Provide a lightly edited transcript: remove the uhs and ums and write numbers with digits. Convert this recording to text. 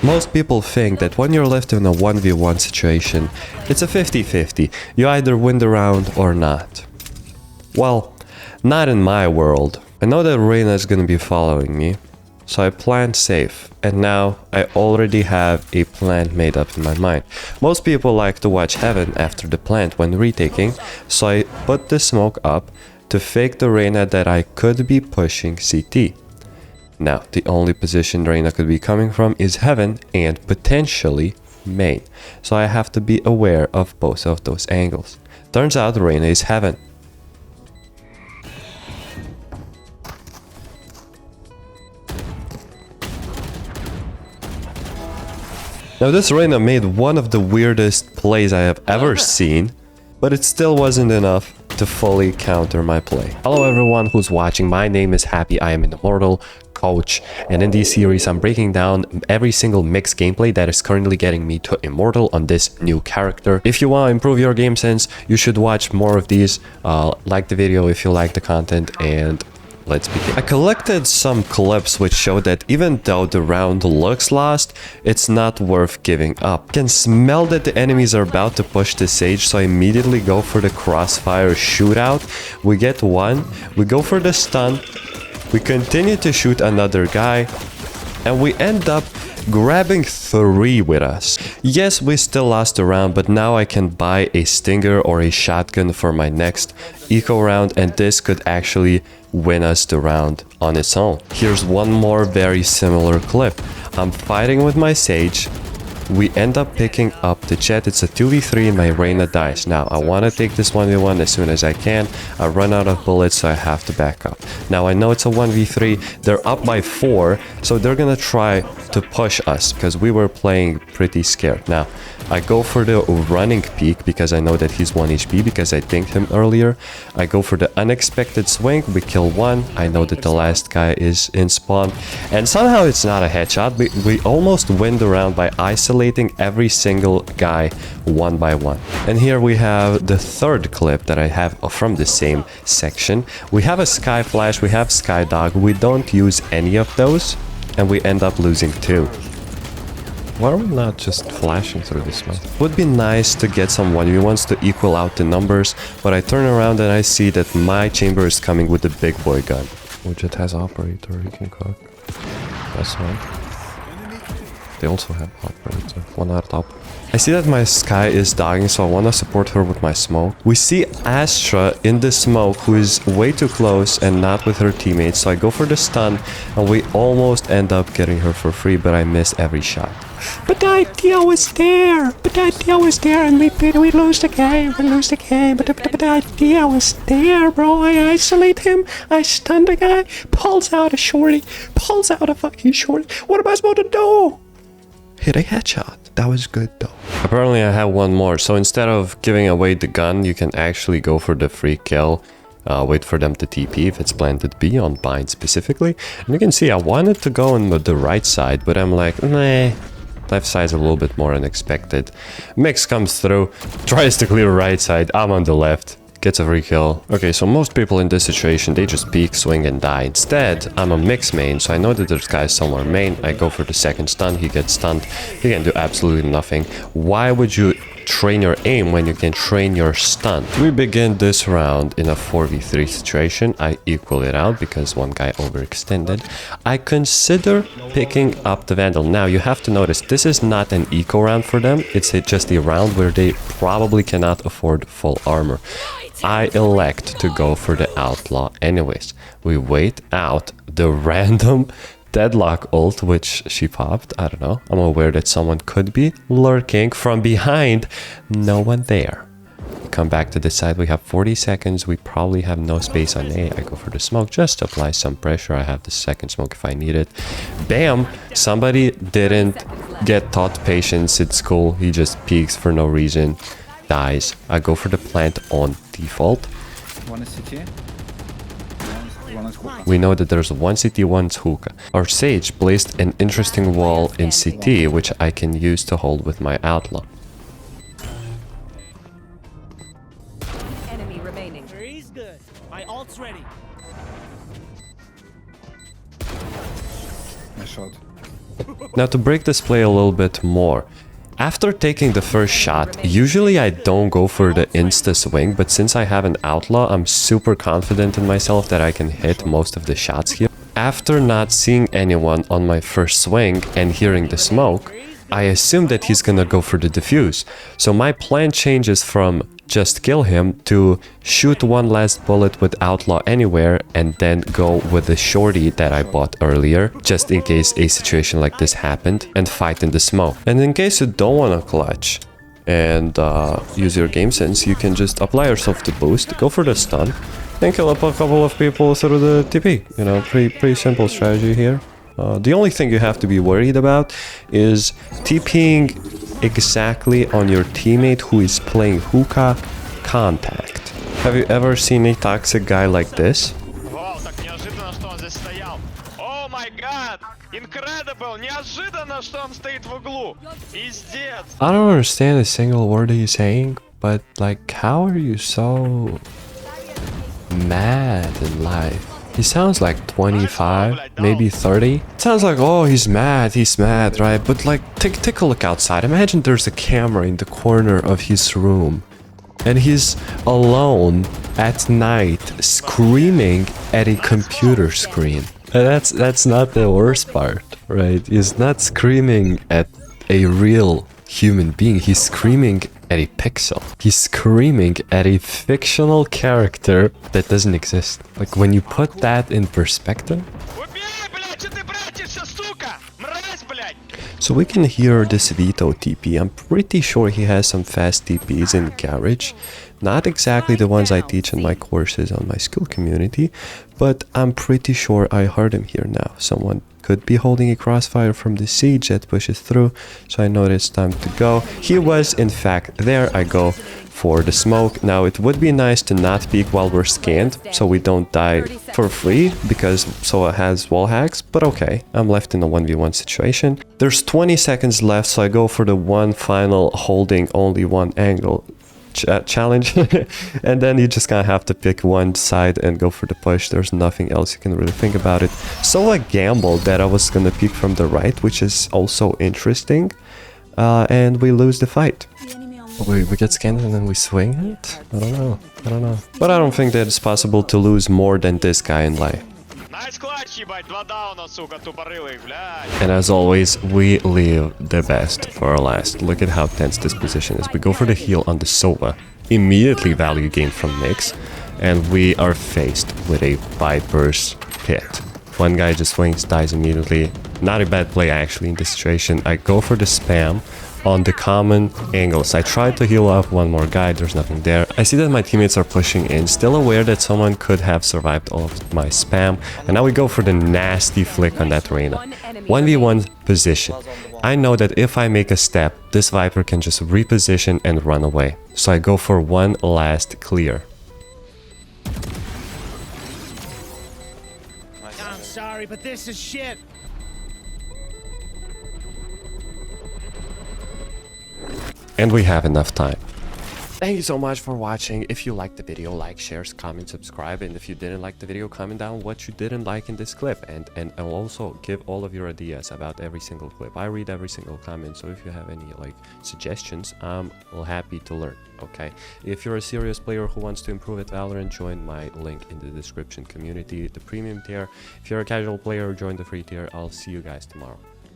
Most people think that when you're left in a 1v1 situation, it's a 50-50. You either win the round or not. Well, not in my world. I know that Reyna is gonna be following me, so I planned safe, and now I already have a plan made up in my mind. Most people like to watch Heaven after the plant when retaking, so I put the smoke up to fake the Reyna that I could be pushing CT. Now, the only position Reyna could be coming from is Heaven and potentially main, so I have to be aware of both of those angles. Turns out Reyna is Heaven. Now this Reyna made one of the weirdest plays I have ever seen, but it still wasn't enough to fully counter my play. Hello everyone who's watching, my name is Happy, I am an Immortal coach, and in this series I'm breaking down every single mixed gameplay that is currently getting me to Immortal on this new character. If you want to improve your game sense, you should watch more of these. Like the video if you like the content, and let's begin. I collected some clips which show that even though the round looks lost, it's not worth giving up. I can smell that the enemies are about to push the Sage, so I immediately go for the crossfire shootout. We get one, we go for the stun, we continue to shoot another guy, and we end up grabbing 3 with us. Yes, we still lost the round, but now I can buy a Stinger or a shotgun for my next eco round, and this could actually win us the round on its own. Here's one more very similar clip. I'm fighting with my Sage. We end up picking up the Jet. It's a 2v3 and my Reyna dies. Now I want to take this 1v1 as soon as I can. I run out of bullets, so I have to back up. Now I know it's a 1v3. They're up by 4, so they're gonna try to push us because we were playing pretty scared. Now I go for the running peek because I know that he's 1 HP because I dinged him earlier. I go for the unexpected swing. We kill one. I know that the last guy is in spawn, and somehow it's not a headshot. We almost win the round by isolating every single guy one by one. And here we have the third clip that I have from the same section. We have a Sky Flash, we have Sky Dog. We don't use any of those, and we end up losing 2. Why are we not just flashing through this map? Would be nice to get some 1v1s to equal out the numbers, but I turn around and I see that my chamber is coming with the big boy gun. Which it has operator, he can cook. That's one. They also have operator, one out top. I see that my Sky is dying, so I want to support her with my smoke. We see Astra in the smoke, who is way too close and not with her teammates, so I go for the stun, and we almost end up getting her for free, but I missed every shot. But the idea was there. And we lose the game. But the idea was there, bro. I isolate him. I stun the guy. Pulls out a shorty. Pulls out a fucking shorty. What am I supposed to do? Hit a headshot. That was good though. Apparently I have one more. So instead of giving away the gun, you can actually go for the free kill. Wait for them to TP if it's planted B on bind specifically. And you can see I wanted to go on the right side, but I'm like, nah. Left side's a little bit more unexpected. Mix comes through, tries to clear right side. I'm on the left. Gets a free kill. Okay, so most people in this situation, they just peek, swing, and die. Instead, I'm a mix main, so I know that there's guys somewhere main. I go for the second stun, he gets stunned. He can do absolutely nothing. Why would you train your aim when you can train your stun? We begin this round in a 4v3 situation. I equal it out because one guy overextended. I consider picking up the Vandal. Now you have to notice this is not an eco round for them. It's just a round where they probably cannot afford full armor. I elect to go for the Outlaw anyways. We wait out the random deadlock ult, which she popped. I don't know. I'm aware that someone could be lurking from behind. No one there. We come back to this side. We have 40 seconds. We probably have no space on A. I go for the smoke just to apply some pressure. I have the second smoke if I need it. Bam! Somebody didn't get taught patience at school. He just peeks for no reason. Dies. I go for the plant on default. One is CT. One is hookah. We know that there's one CT, one's hookah. Our Sage placed an interesting wall in CT, which I can use to hold with my Outlaw. Enemy remaining. He's good. My ult's ready. Nice shot. Now to break this play a little bit more, after taking the first shot, usually I don't go for the insta swing, but since I have an outlaw, I'm super confident in myself that I can hit most of the shots here. After not seeing anyone on my first swing and hearing the smoke, I assume that he's gonna go for the defuse. So my plan changes from just kill him to shoot one last bullet with outlaw anywhere and then go with the shorty that I bought earlier, just in case a situation like this happened, and fight in the smoke. And in case you don't want to clutch and use your game sense, you can just apply yourself to boost, go for the stun, and kill up a couple of people through the TP. You know, pretty simple strategy here. The only thing you have to be worried about is TPing exactly on your teammate who is playing hookah contact. Have you ever seen a toxic guy like this? Вау, так неожиданно, что он здесь стоял. О май гад! Incredible! Неожиданно, что он стоит в углу. Пиздец! I don't understand a single word he's saying, but like, how are you so mad in life? He sounds like 25, maybe 30. It sounds like, oh, he's mad, right? But like, take a look outside. Imagine there's a camera in the corner of his room and he's alone at night screaming at a computer screen. And that's not the worst part, right? He's not screaming at a real human being. He's screaming at a pixel. He's screaming at a fictional character that doesn't exist. Like, when you put that in perspective. So we can hear this Vito TP. I'm pretty sure he has some fast TPs in garage. Not exactly the ones I teach in my courses on my skill community, but I'm pretty sure I heard him here now. Someone could be holding a crossfire from the siege that pushes through, so I know it's time to go. He was in fact there. I go for the smoke. Now it would be nice to not peek while we're scanned, so we don't die for free, because Soa has wall hacks, but okay, I'm left in a 1v1 situation. There's 20 seconds left, so I go for the one final holding only one angle challenge and then you just kind of have to pick one side and go for the push. There's nothing else you can really think about it. So I gambled that I was gonna peek from the right, which is also interesting, and we lose the fight. We get scanned and then we swing it? I don't know. But I don't think that it's possible to lose more than this guy in life. Nice clutch, ебать, 2 дауна, сука, тупорылый, блядь. And as always, we leave the best for our last. Look at how tense this position is. We go for the heal on the Sova. Immediately value gain from Nyx. And we are faced with a Viper's Pit. One guy just swings, dies immediately. Not a bad play actually in this situation. I go for the spam on the common angles. I tried to heal off one more guy, there's nothing there. I see that my teammates are pushing in, still aware that someone could have survived all of my spam. And now we go for the nasty flick on that Reyna. 1v1 position. I know that if I make a step, this Viper can just reposition and run away. So I go for one last clear. I'm sorry, but this is shit. And we have enough time. Thank you so much for watching. If you liked the video, like, share, comment, subscribe. And if you didn't like the video, comment down what you didn't like in this clip. And I'll also give all of your ideas about every single clip. I read every single comment, so if you have any like suggestions, I'm happy to learn. Okay, if you're a serious player who wants to improve at Valorant, join my link in the description community, the premium tier. If you're a casual player, join the free tier. I'll see you guys tomorrow.